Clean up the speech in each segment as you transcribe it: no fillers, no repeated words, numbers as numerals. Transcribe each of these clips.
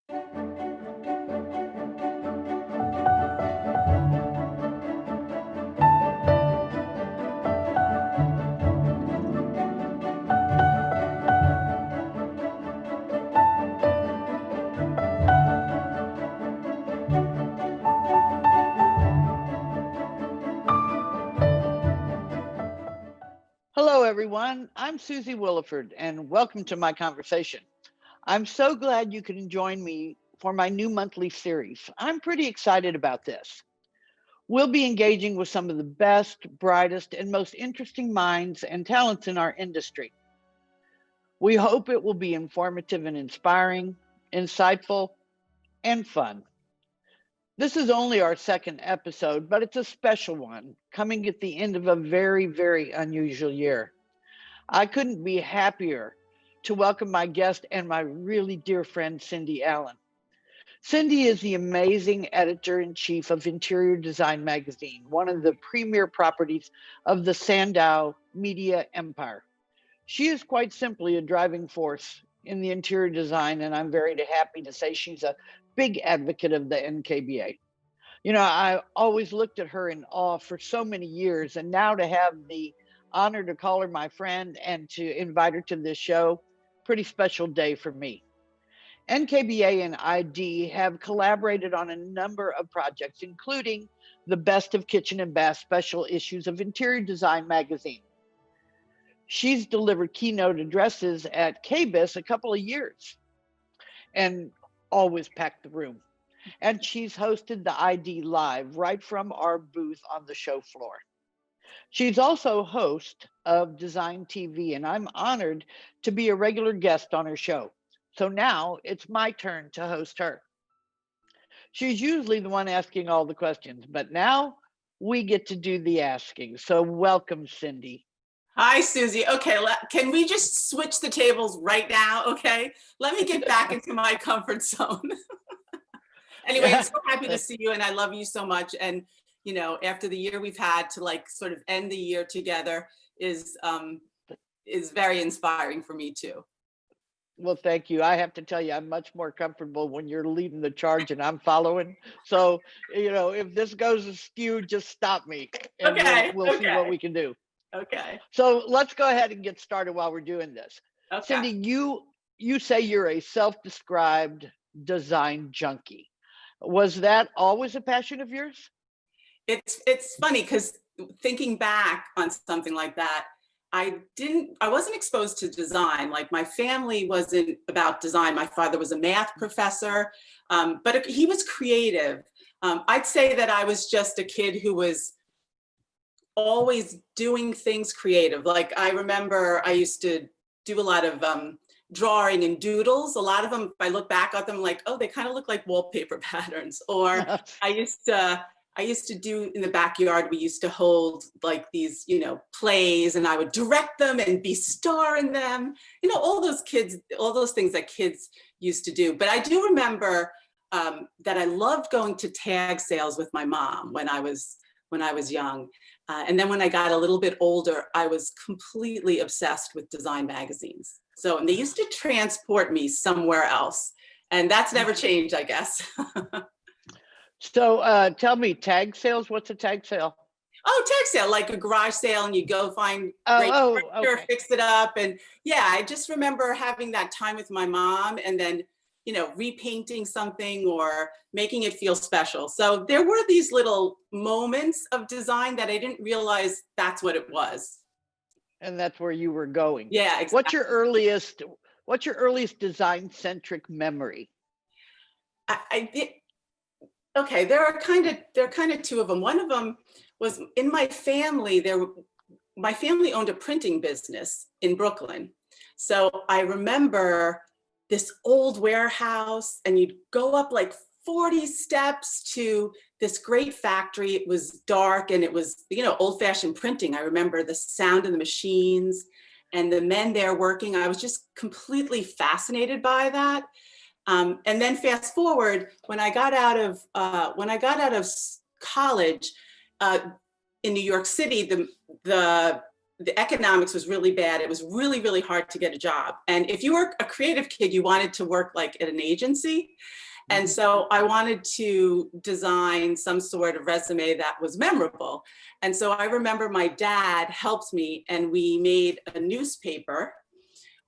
Hello, everyone. I'm Suzie Williford, and welcome to my conversation. I'm so glad you can join me for my new monthly series. I'm pretty excited about this. We'll be engaging with some of the best, brightest, and most interesting minds and talents in our industry. We hope it will be informative and inspiring, insightful, and fun. This is only our second episode, but it's a special one, coming at the end of a very, very unusual year. I couldn't be happier to welcome my guest and my really dear friend, Cindy Allen. Cindy is the amazing editor-in-chief of Interior Design Magazine, one of the premier properties of the Sandow media empire. She is quite simply a driving force in the interior design, and I'm very happy to say she's a big advocate of the NKBA. You know, I always looked at her in awe for so many years, and now to have the honor to call her my friend and to invite her to this show, pretty special day for me. NKBA and ID have collaborated on a number of projects, including the Best of Kitchen and Bath special issues of Interior Design Magazine. She's delivered keynote addresses at KBIS a couple of years and always packed the room. And she's hosted the ID Live right from our booth on the show floor. She's also host of Design TV, and I'm honored to be a regular guest on her show. So now it's my turn to host her. She's usually the one asking all the questions, but now we get to do the asking. So welcome, Cindy. Hi, Suzie. Okay, can we just switch the tables right now? Okay, let me get back into my comfort zone. Anyway, I'm so happy to see you, and I love you so much. And you know, after the year we've had to like sort of end the year together is very inspiring for me too. Well, thank you. I have to tell you, I'm much more comfortable when you're leading the charge and I'm following. So, you know, if this goes askew, just stop me and Okay, we'll see what we can do. Okay. So let's go ahead and get started while we're doing this. Okay. Cindy, you say you're a self-described design junkie. Was that always a passion of yours? It's funny because thinking back on something like that, I wasn't exposed to design. Like my family wasn't about design. My father was a math professor, but he was creative. I'd say that I was just a kid who was always doing things creative. Like I remember I used to do a lot of drawing and doodles. A lot of them, if I look back at them, like, oh, they kind of look like wallpaper patterns. Or I used to do in the backyard, we used to hold like these, you know, plays, and I would direct them and be star in them. You know, all those things that kids used to do. But I do remember that I loved going to tag sales with my mom when I was young. And then when I got a little bit older, I was completely obsessed with design magazines. So, and they used to transport me somewhere else. And that's never changed, I guess. So tell me, tag sales, what's a tag sale? Oh, tag sale, like a garage sale, and you go find great furniture, okay. Fix it up. And yeah, I just remember having that time with my mom and then, you know, repainting something or making it feel special. So there were these little moments of design that I didn't realize that's what it was. And that's where you were going. Yeah, exactly. What's your earliest design-centric memory? I did. Okay, there are kind of two of them. One of them was in my family. My family owned a printing business in Brooklyn. So I remember this old warehouse, and you'd go up like 40 steps to this great factory. It was dark and it was, you know, old-fashioned printing. I remember the sound of the machines and the men there working. I was just completely fascinated by that. And then fast forward, when I got out of college in New York City, the the economics was really bad. It was really, really hard to get a job. And if you were a creative kid, you wanted to work like at an agency. And so I wanted to design some sort of resume that was memorable. And so I remember my dad helped me, and we made a newspaper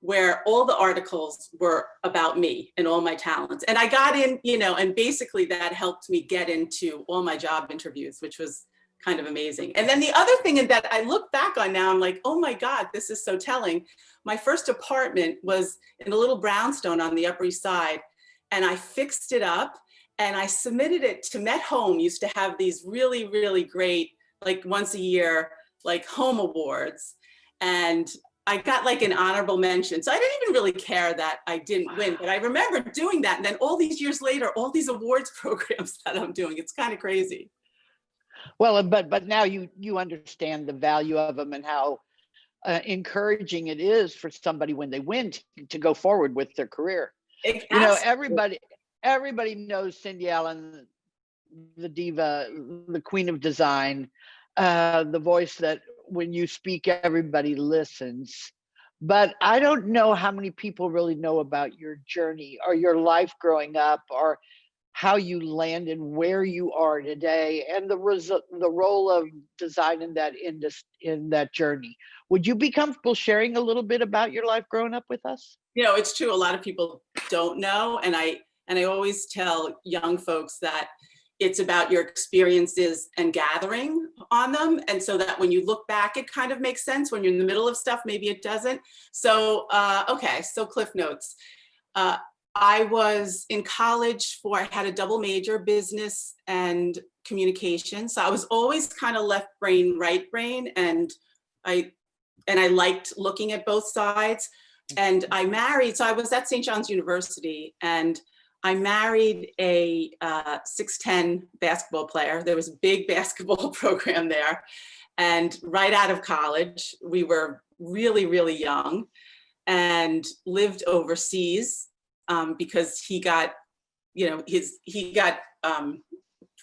where all the articles were about me and all my talents. And I got in, and basically that helped me get into all my job interviews, which was kind of amazing. And then the other thing that I look back on now, I'm like, oh my God, this is so telling. My first apartment was in a little brownstone on the Upper East Side, and I fixed it up and I submitted it to Met Home. Used to have these really, really great, like once a year, like home awards. And I got like an honorable mention. So I didn't even really care that I didn't win, but I remember doing that. And then all these years later, all these awards programs that I'm doing, it's kind of crazy. Well, but now you understand the value of them and how encouraging it is for somebody when they win to go forward with their career. Everybody knows Cindy Allen, the diva, the queen of design, the voice that when you speak, everybody listens. But I don't know how many people really know about your journey or your life growing up, or how you landed where you are today, and the role of design in that journey. Would you be comfortable sharing a little bit about your life growing up with us? It's true. A lot of people don't know. And I always tell young folks that it's about your experiences and gathering on them. And so that when you look back, it kind of makes sense. When you're in the middle of stuff, maybe it doesn't. So, so Cliff Notes. I was in college I had a double major, business and communication. So I was always kind of left brain, right brain. And I liked looking at both sides. And I married, so I was at St. John's University, and I married a 6'10" basketball player. There was a big basketball program there. And right out of college, we were really, really young and lived overseas because he got,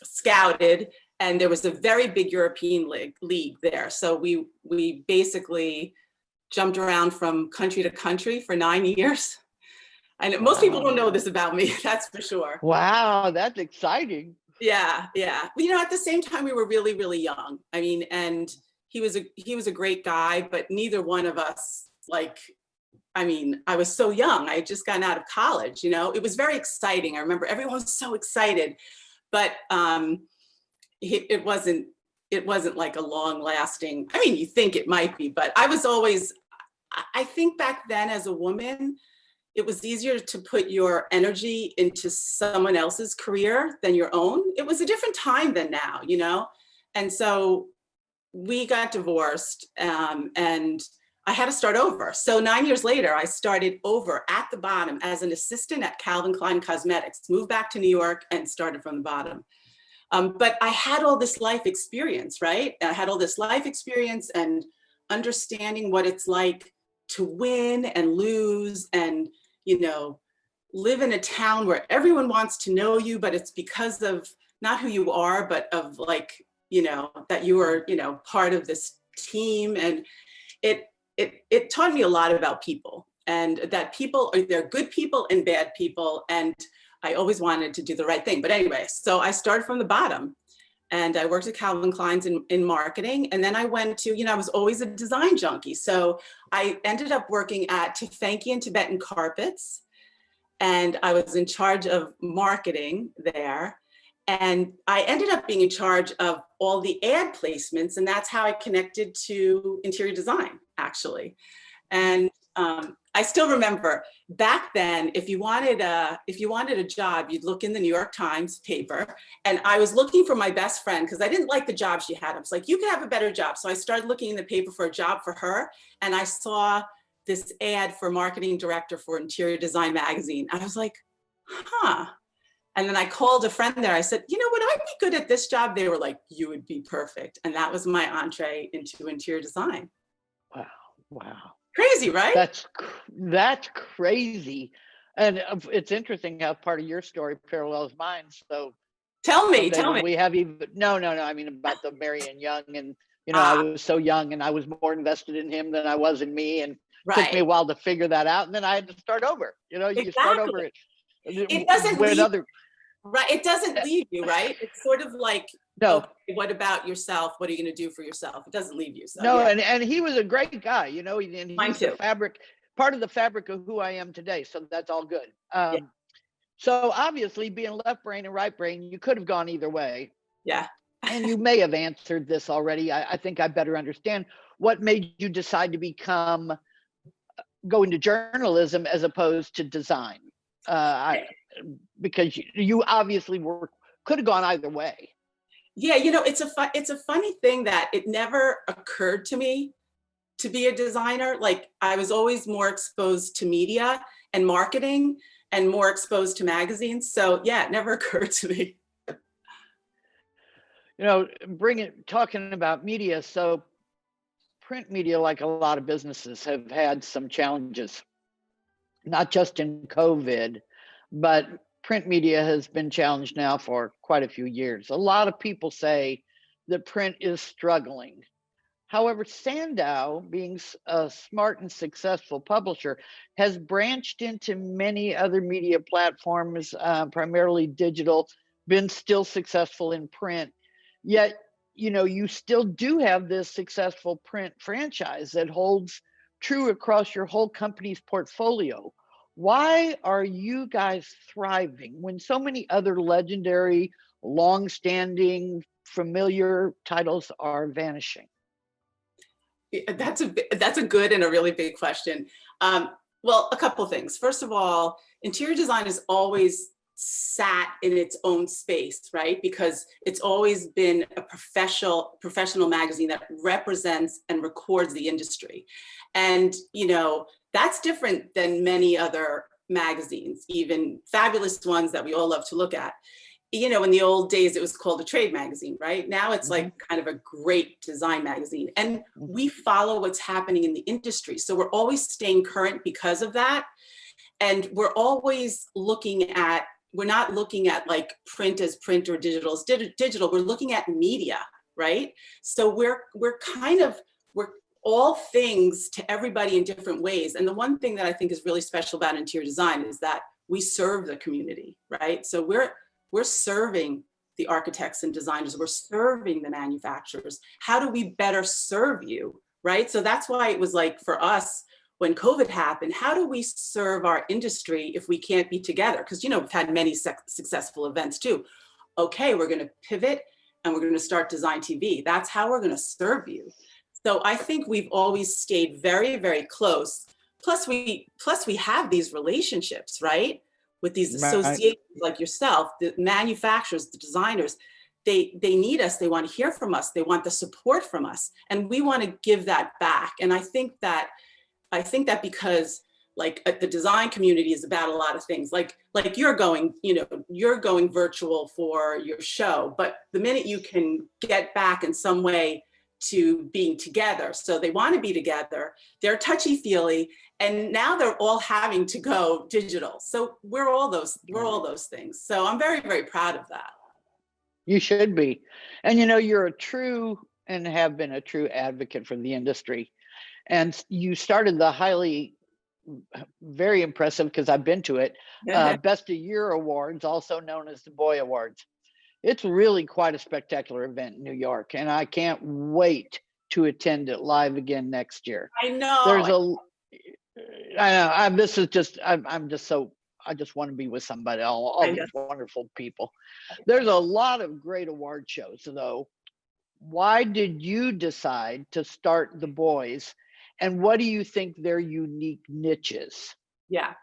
scouted, and there was a very big European league there. So we basically jumped around from country to country for 9 years. And most people don't know this about me, that's for sure. Wow, that's exciting. Yeah. At the same time, we were really, really young. I mean, and he was a great guy, but neither one of us, I was so young. I had just gotten out of college, It was very exciting. I remember everyone was so excited, but it wasn't like a long lasting, you think it might be, but I think back then as a woman, it was easier to put your energy into someone else's career than your own. It was a different time than now, And so we got divorced, and I had to start over. So 9 years later, I started over at the bottom as an assistant at Calvin Klein Cosmetics, moved back to New York and started from the bottom. But I had all this life experience, right? I had all this life experience and understanding what it's like to win and lose and, live in a town where everyone wants to know you, but it's because of not who you are, but of that you are, part of this team. And it taught me a lot about people, and that people they're good people and bad people. And I always wanted to do the right thing. But anyway, so I started from the bottom, and I worked at Calvin Klein's in marketing. And then I went to, I was always a design junkie. So I ended up working at Tefenki and Tibetan Carpets. And I was in charge of marketing there. And I ended up being in charge of all the ad placements. And that's how I connected to interior design, actually. And I still remember back then, if you wanted a job, you'd look in the New York Times paper. And I was looking for my best friend because I didn't like the job she had. I was like, you could have a better job. So I started looking in the paper for a job for her. And I saw this ad for marketing director for Interior Design magazine. I was like, huh. And then I called a friend there. I said, would I be good at this job? They were like, you would be perfect. And that was my entree into interior design. Wow. Crazy, right? That's crazy. And it's interesting how part of your story parallels mine. So tell me. We have even, no, I mean about the Marion Young and I Ah, was so young and I was more invested in him than I was in me. And it took me right. a while to figure that out. And then I had to start over. You start over Exactly. it It doesn't with leave, other. right. It doesn't leave you, right? It's sort of like, No, okay, what about yourself? What are you going to do for yourself? It doesn't leave you. So no. yeah, And he was a great guy, and mine he's the too. fabric, part of the fabric of who I am today. So that's all good. Yeah. So obviously being left brain and right brain, you could have gone either way. Yeah. And you may have answered this already. I think I better understand what made you decide to go into journalism as opposed to design. Because you obviously could have gone either way. Yeah, it's a funny thing that it never occurred to me to be a designer. Like I was always more exposed to media and marketing and more exposed to magazines. So yeah, it never occurred to me. Talking about media. So print media, like a lot of businesses, have had some challenges, not just in COVID, but print media has been challenged now for quite a few years. A lot of people say that print is struggling. However, Sandow, being a smart and successful publisher, has branched into many other media platforms, primarily digital, been still successful in print. Yet, you still do have this successful print franchise that holds true across your whole company's portfolio. Why are you guys thriving when so many other legendary, long-standing, familiar titles are vanishing? That's a good and a really big question. Well, a couple of things. First of all, interior design has always sat in its own space, right? Because it's always been a professional magazine that represents and records the industry. And, that's different than many other magazines, even fabulous ones that we all love to look at. In the old days, it was called a trade magazine, right? Now it's like kind of a great design magazine. And we follow what's happening in the industry. So we're always staying current because of that. And we're always we're not looking at like print as print or digital as digital. We're looking at media, right? So we're all things to everybody in different ways. And the one thing that I think is really special about interior design is that we serve the community, right? So we're serving the architects and designers, we're serving the manufacturers. How do we better serve you, right? So that's why it was like for us, when COVID happened, how do we serve our industry if we can't be together? Because, we've had many successful events too. Okay, we're gonna pivot and we're gonna start Design TV. That's how we're gonna serve you. So I think we've always stayed very, very close. Plus we have these relationships, right? With these associations like yourself, the manufacturers, the designers, they need us, they want to hear from us, they want the support from us, and we want to give that back. And I think that because like the design community is about a lot of things, like you're going virtual for your show, but the minute you can get back in some way to being together. So they want to be together, they're touchy-feely, and now they're all having to go digital. So we're all those things. So I'm very, very proud of that. You should be. And you're a true and have been a true advocate for the industry. And you started the very impressive, because I've been to it, Best of Year Awards, also known as the Boy Awards. It's really quite a spectacular event in New York, and I can't wait to attend it live again next year. I know. This is just, I'm just so, I just want to be with somebody, all these wonderful people. There's a lot of great award shows, though. Why did you decide to start the boys, and what do you think their unique niche is? Yeah.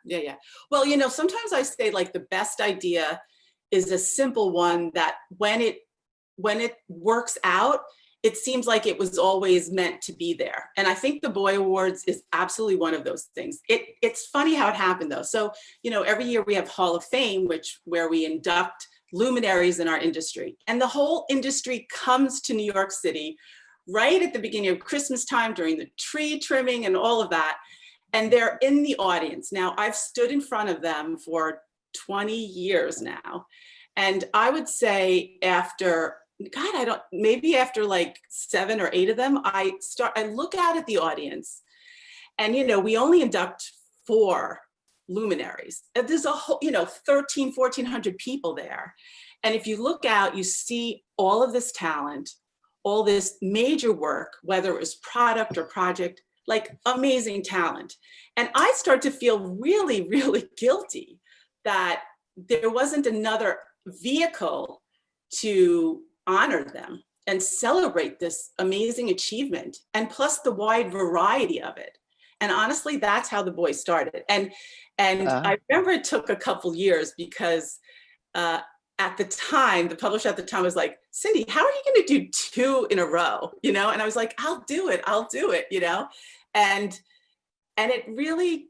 Well, sometimes I say like the best idea is a simple one that when it works out, it seems like it was always meant to be there. And I think the Boy Awards is absolutely one of those things. It's funny how it happened though. So, every year we have Hall of Fame, where we induct luminaries in our industry. And the whole industry comes to New York City right at the beginning of Christmas time during the tree trimming and all of that. And they're in the audience. Now, I've stood in front of them for 20 years now. And I would say after God, I don't, maybe after like 7 or 8 of them, I look out at the audience, and, we only induct 4 luminaries. There's a whole, 1,400 people there. And if you look out, you see all of this talent, all this major work, whether it was product or project, like amazing talent. And I start to feel really, really guilty that there wasn't another vehicle to honor them and celebrate this amazing achievement, and plus the wide variety of it. And honestly, that's how the boys started. And I remember it took a couple years because at the time, the publisher at the time was like, Cindy, how are you going to do 2 in a row? And I was like, I'll do it. And it really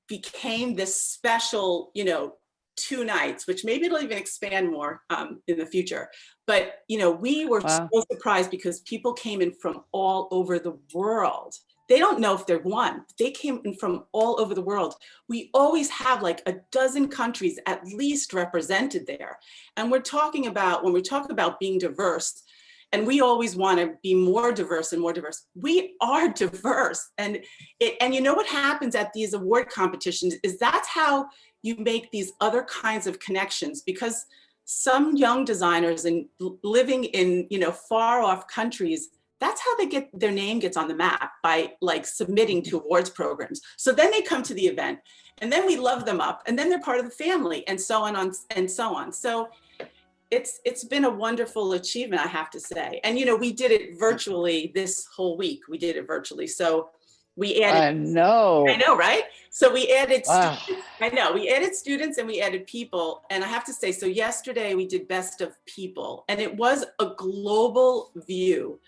became this special, 2 nights, which maybe it'll even expand more in the future. But, we were so surprised because people came in from all over the world. They don't know if they're one. They came in from all over the world. We always have like a dozen countries at least represented there. And when we talk about being diverse, and we always want to be more diverse and more diverse, we are diverse. And what happens at these award competitions is that's how you make these other kinds of connections, because some young designers and living in, far off countries, that's how their name gets on the map, by like submitting to awards programs. So then they come to the event, and then we love them up, and then they're part of the family, and so on and so on. So it's been a wonderful achievement, I have to say. And we did it virtually this whole week. We did it virtually. So we added. I know, right? So we added students. I know, we added students and we added people. And I have to say, so yesterday we did Best of People, and it was a global view.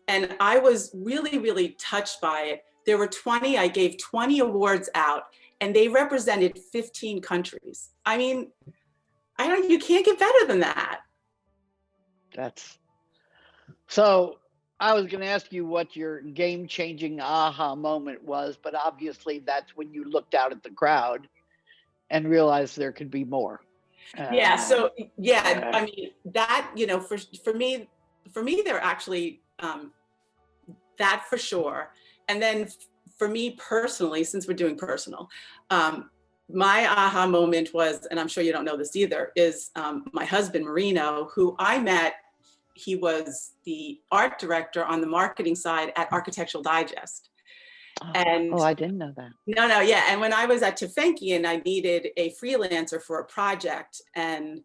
And I was really, really touched by it. There were I gave 20 awards out, and they represented 15 countries. I mean, you can't get better than that. So I was going to ask you what your game-changing aha moment was, but obviously that's when you looked out at the crowd and realized there could be more. I mean, that, for me, they're actually, that for sure. And then for me personally, since we're doing personal, my aha moment was, and I'm sure you don't know this either, is my husband, Marino, who I met. He was the art director on the marketing side at Architectural Digest. I didn't know that. No, yeah. And when I was at Tefenki and I needed a freelancer for a project, and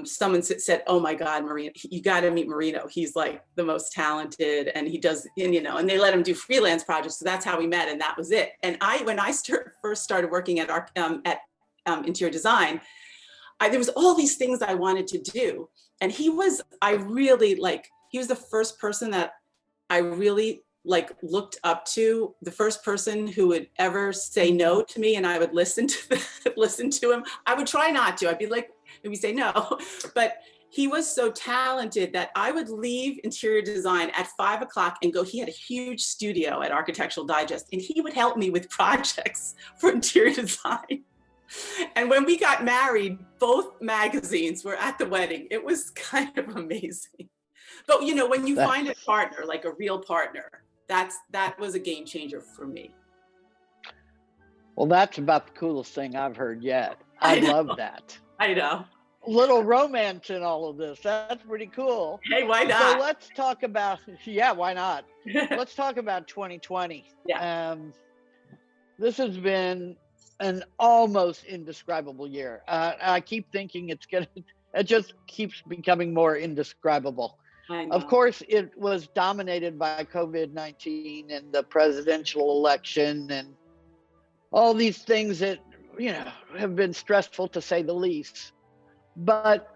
someone said, oh my God, Marino, you got to meet Marino. He's like the most talented, and he does, and they let him do freelance projects. So that's how we met, and that was it. And when I first started working at interior design, there was all these things I wanted to do. And he was the first person that I really looked up to, the first person who would ever say no to me, and I would listen to him. I would try not to. I'd be like, maybe say no, but he was so talented that I would leave interior design at 5 o'clock and go. He had a huge studio at Architectural Digest, and he would help me with projects for interior design. And when we got married, both magazines were at the wedding. It was kind of amazing. But when you find a partner, like a real partner, that was a game changer for me. Well, that's about the coolest thing I've heard yet. I love that. I know. Little romance in all of this. That's pretty cool. Hey, why not? So let's talk about, why not? Let's talk about 2020. Yeah. This has been an almost indescribable year. I keep thinking it just keeps becoming more indescribable. I know. Of course, it was dominated by COVID-19 and the presidential election and all these things that, have been stressful to say the least. But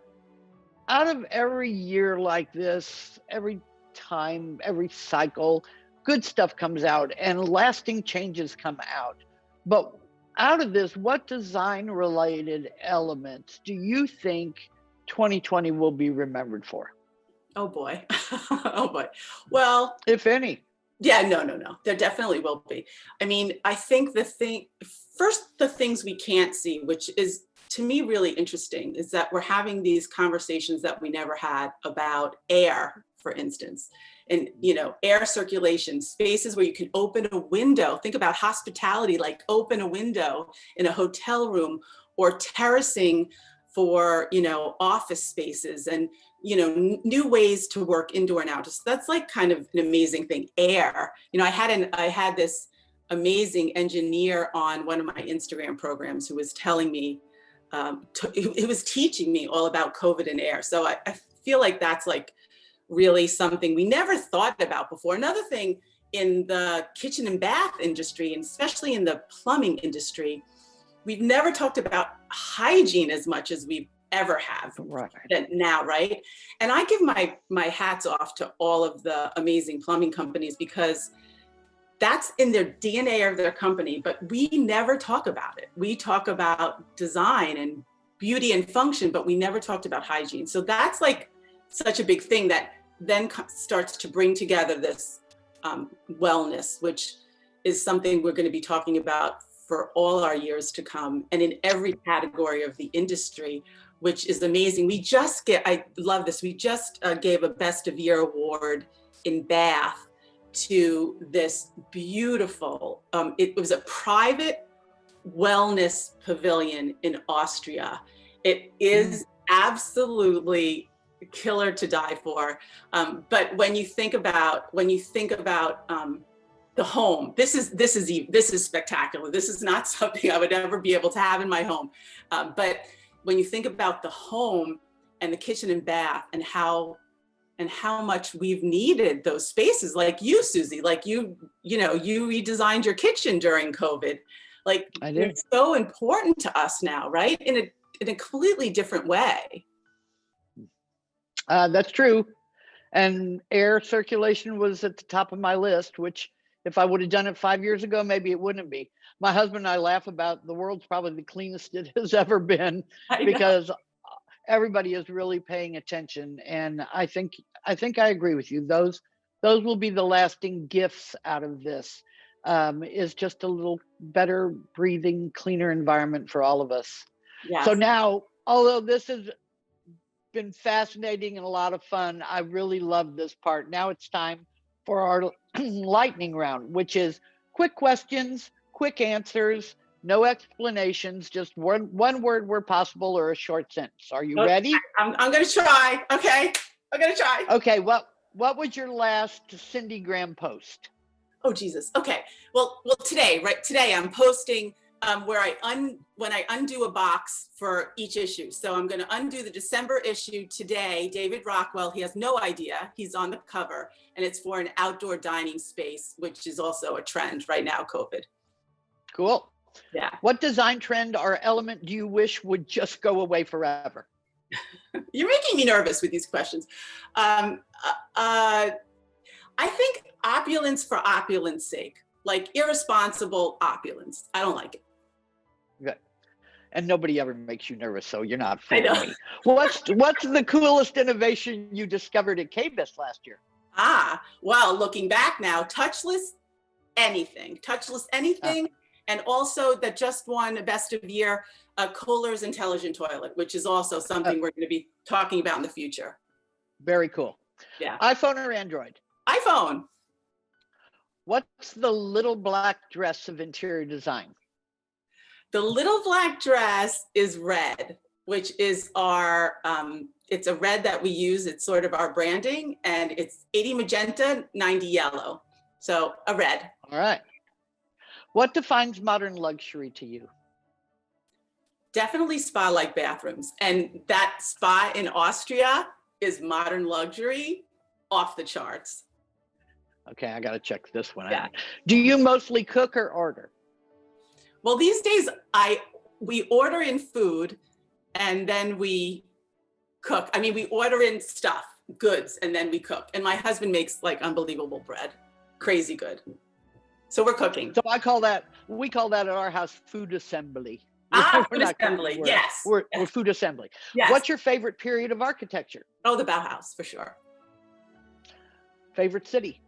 out of every year like this, every time, every cycle, good stuff comes out and lasting changes come out. But out of this, what design-related elements do you think 2020 will be remembered for? Oh boy. Oh boy. Well, if any. Yeah, no. There definitely will be. I mean, I think the things we can't see, which is to me really interesting is that we're having these conversations that we never had about air, for instance, and air circulation, spaces where you can open a window. Think about hospitality, like open a window in a hotel room, or terracing for office spaces, and new ways to work indoor and outdoor. So that's like kind of an amazing thing. Air. I had this amazing engineer on one of my Instagram programs who was telling me, it was teaching me all about COVID and air. So I feel like that's like really something we never thought about before. Another thing in the kitchen and bath industry, and especially in the plumbing industry, we've never talked about hygiene as much as we've ever have now, right? And I give my hats off to all of the amazing plumbing companies, because that's in their DNA of their company, but we never talk about it. We talk about design and beauty and function, but we never talked about hygiene. So that's like such a big thing that then starts to bring together this wellness, which is something we're going to be talking about for all our years to come, and in every category of the industry, which is amazing. I love this. We just gave a Best of Year award in Bath to this beautiful, it was a private wellness pavilion in Austria. It is absolutely killer to die for. But when you think about the home, this is spectacular. This is not something I would ever be able to have in my home. But when you think about the home and the kitchen and bath, and how much we've needed those spaces, like you, Suzie, like you redesigned your kitchen during COVID. Like, it's so important to us now, right? In a completely different way. That's true. And air circulation was at the top of my list, which if I would have done it 5 years ago, maybe it wouldn't be. My husband and I laugh about the world's probably the cleanest it has ever been, because everybody is really paying attention. And I think I agree with you. Those will be the lasting gifts out of this, is just a little better breathing, cleaner environment for all of us. Yes. So now, although this has been fascinating and a lot of fun, I really love this part. Now it's time for our lightning round, which is quick questions, quick answers, no explanations, just one word where possible, or a short sentence. Are you ready? I'm going to try. Okay. I'm going to try. Okay. What was your last Cindy Graham post? Oh, Jesus. Okay. Well, today I'm posting when I undo a box for each issue. So I'm going to undo the December issue today. David Rockwell, he has no idea. He's on the cover, and it's for an outdoor dining space, which is also a trend right now, COVID. Cool. Yeah. What design trend or element do you wish would just go away forever? You're making me nervous with these questions. I think opulence for opulence sake, like irresponsible opulence. I don't like it. Good. And nobody ever makes you nervous, so you're not fooling me. What's the coolest innovation you discovered at KBIS last year? Well, looking back now, touchless anything. And also that just won a Best of Year, Kohler's Intelligent Toilet, which is also something we're going to be talking about in the future. Very cool. Yeah. iPhone or Android? iPhone. What's the little black dress of interior design? The little black dress is red, which is our, it's a red that we use. It's sort of our branding, and it's 80 magenta, 90 yellow. So a red. All right. What defines modern luxury to you? Definitely spa-like bathrooms. And that spa in Austria is modern luxury off the charts. Okay, I got to check this one out. Do you mostly cook or order? Well, these days we order in food, and then we cook. I mean, we order in stuff, goods, and then we cook. And my husband makes like unbelievable bread, crazy good. So we're cooking. So we call that at our house food assembly. Food assembly, yes. We're food assembly. Yes. What's your favorite period of architecture? Oh, the Bauhaus, for sure. Favorite city?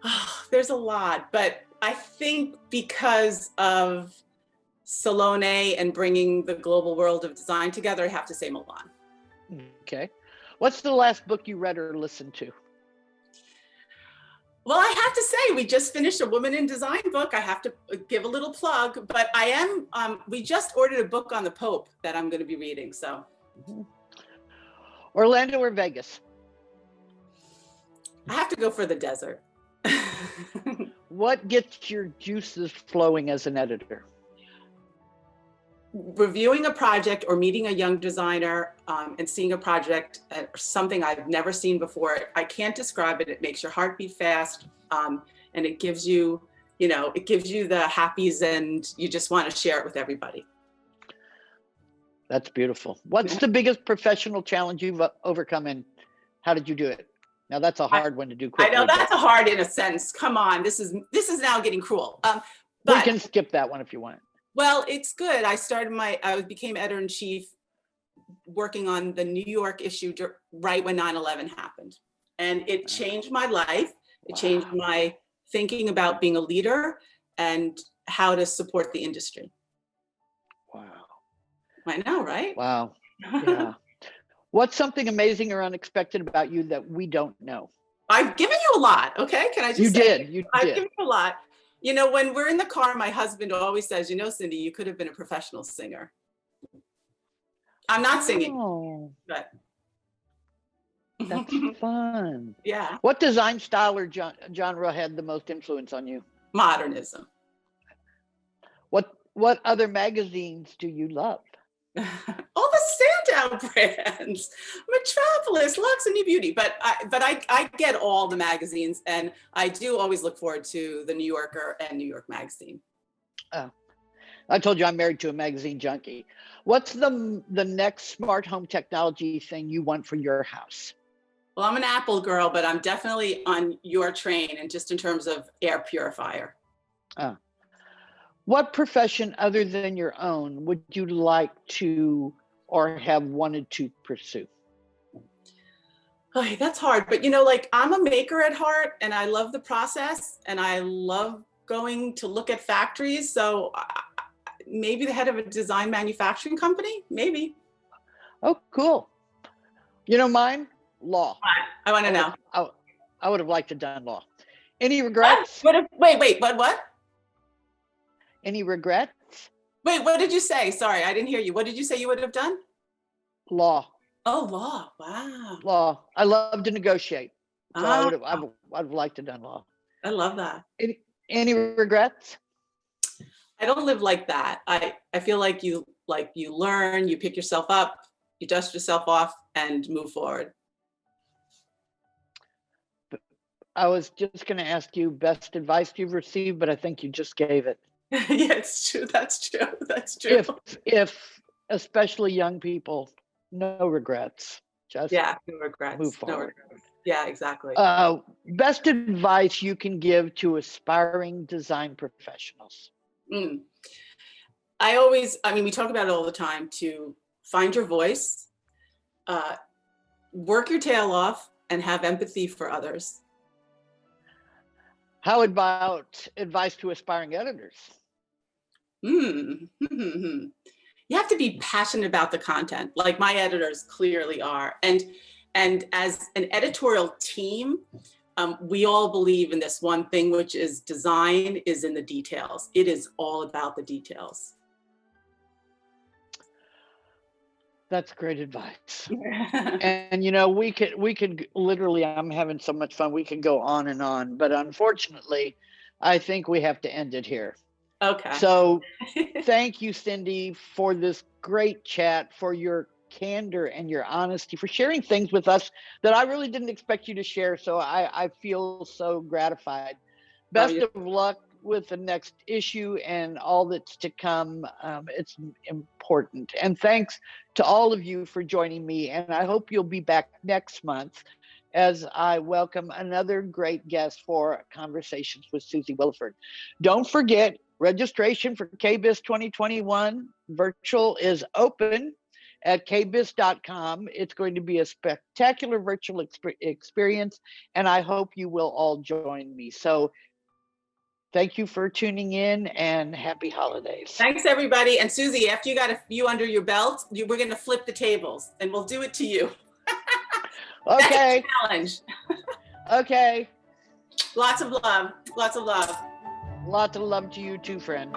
Oh, there's a lot, but I think because of Salone and bringing the global world of design together, I have to say Milan. Okay. What's the last book you read or listened to? Well, I have to say, we just finished a Woman in Design book. I have to give a little plug, but we just ordered a book on the Pope that I'm going to be reading, so. Orlando or Vegas? I have to go for the desert. What gets your juices flowing as an editor? Reviewing a project or meeting a young designer and seeing a project, something I've never seen before. I can't describe it. It makes your heart beat fast, and it gives you, it gives you the happies, and you just want to share it with everybody. That's beautiful. What's the biggest professional challenge you've overcome, and how did you do it? Now that's a hard one to do quickly. I know that's a hard in a sentence. Come on, this is now getting cruel. We can skip that one if you want. Well, it's good. I became editor-in-chief working on the New York issue right when 9/11 happened. And it changed my life. It changed my thinking about being a leader and how to support the industry. Wow. I know, right? Wow. Yeah. What's something amazing or unexpected about you that we don't know? I've given you a lot, okay? Can I just say? You did. I've given you a lot. When we're in the car, my husband always says, Cindy, you could have been a professional singer. I'm not singing, but. That's fun. Yeah. What design style or genre had the most influence on you? Modernism. What other magazines do you love? All the standout brands, Metropolis, Lux, and New Beauty. But I get all the magazines, and I do always look forward to the New Yorker and New York Magazine. Oh, I told you I'm married to a magazine junkie. What's the next smart home technology thing you want for your house? Well, I'm an Apple girl, but I'm definitely on your train, and just in terms of air purifier. Oh. What profession other than your own would you like to or have wanted to pursue? Oh, that's hard, but I'm a maker at heart, and I love the process, and I love going to look at factories. So maybe the head of a design manufacturing company, maybe. Oh, cool. Mine? Law. I want to know. I would have liked to have done law. Any regrets? Wait, what? Any regrets? Wait, what did you say? Sorry, I didn't hear you. What did you say you would have done? Law. Oh, law. Wow. Law. I love to negotiate. So I would have liked to have done law. I love that. Any regrets? I don't live like that. I feel like you learn, you pick yourself up, you dust yourself off, and move forward. I was just going to ask you best advice you've received, but I think you just gave it. Yeah, it's true. That's true. That's true. If especially young people, no regrets. Just no regrets. Move forward. No regrets. Yeah, exactly. Best advice you can give to aspiring design professionals. We talk about it all the time, to find your voice, work your tail off, and have empathy for others. How about advice to aspiring editors? You have to be passionate about the content, like my editors clearly are. And as an editorial team, we all believe in this one thing, which is design is in the details. It is all about the details. That's great advice. And we could literally, I'm having so much fun, we could go on and on, but unfortunately, I think we have to end it here. Okay. So thank you, Cindy, for this great chat, for your candor and your honesty, for sharing things with us that I really didn't expect you to share. So I feel so gratified. Best of luck with the next issue and all that's to come. It's important. And thanks to all of you for joining me. And I hope you'll be back next month as I welcome another great guest for Conversations with Suzie Williford. Don't forget, registration for KBIS 2021 virtual is open at kbis.com. It's going to be a spectacular virtual experience, and I hope you will all join me. So Thank you for tuning in, and happy holidays. Thanks, everybody. And Suzie, after you got a few under your belt, we're going to flip the tables and we'll do it to you. Okay. That's a challenge. Okay. Lots of love. Lots of love. Lots of love to you too, friend.